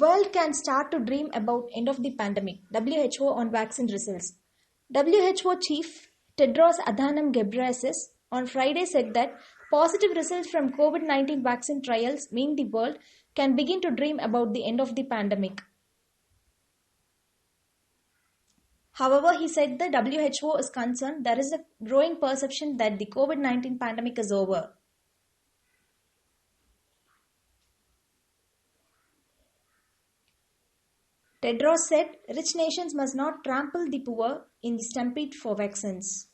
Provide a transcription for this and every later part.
World can start to dream about end of the pandemic. WHO on vaccine results. WHO chief Tedros Adhanom Ghebreyesus on Friday said that positive results from COVID-19 vaccine trials mean the world can begin to dream about the end of the pandemic. However, he said the WHO is concerned there is a growing perception that the COVID-19 pandemic is over. Tedros said rich nations must not trample the poor in the stampede for vaccines.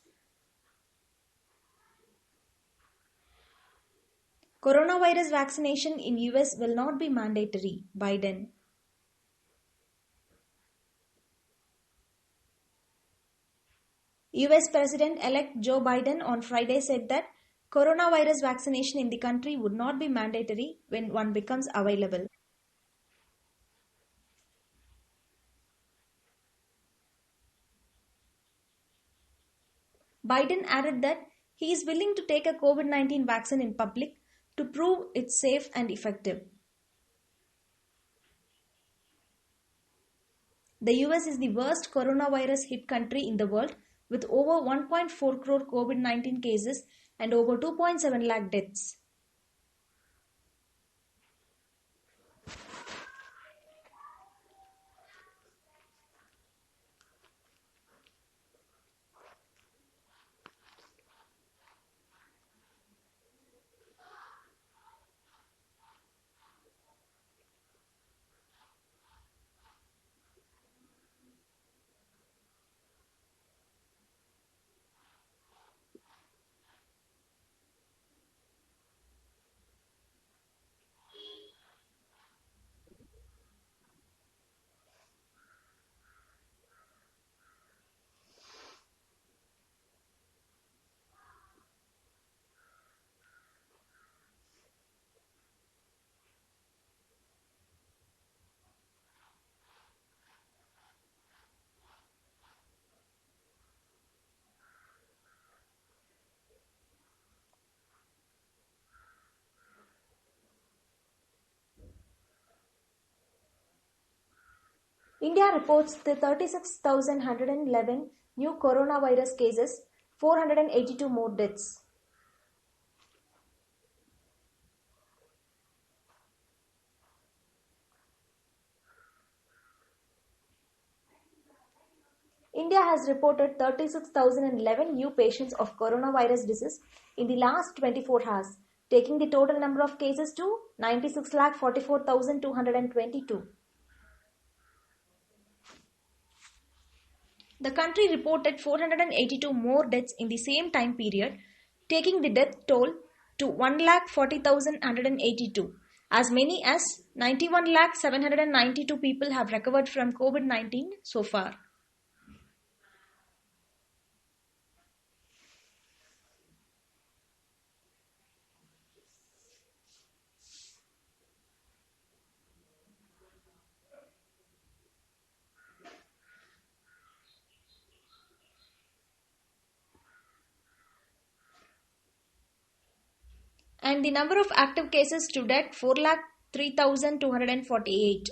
Coronavirus vaccination in US will not be mandatory, Biden. US President-elect Joe Biden on Friday said that coronavirus vaccination in the country would not be mandatory when one becomes available. Biden added that he is willing to take a COVID-19 vaccine in public to prove it's safe and effective. The US is the worst coronavirus hit country in the world with over 1.4 crore COVID-19 cases and over 2.7 lakh deaths. India reports the 36,111 new coronavirus cases, 482 more deaths. India has reported 36,011 new patients of coronavirus disease in the last 24 hours, taking the total number of cases to 96,44,222. The country reported 482 more deaths in the same time period, taking the death toll to 1,40,182. As many as 91,792 people have recovered from COVID-19 so far. And the number of active cases stood at 4,03,248.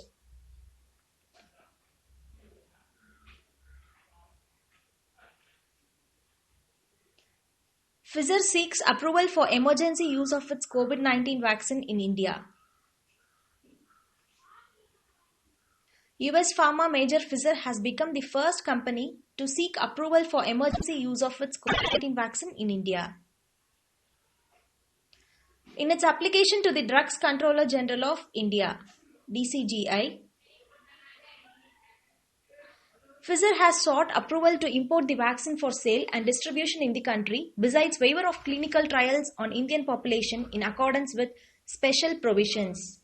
Pfizer seeks approval for emergency use of its COVID-19 vaccine in India. US pharma major Pfizer has become the first company to seek approval for emergency use of its COVID-19 vaccine in India. In its application to the Drugs Controller General of India, DCGI, Pfizer has sought approval to import the vaccine for sale and distribution in the country, besides waiver of clinical trials on Indian population in accordance with special provisions.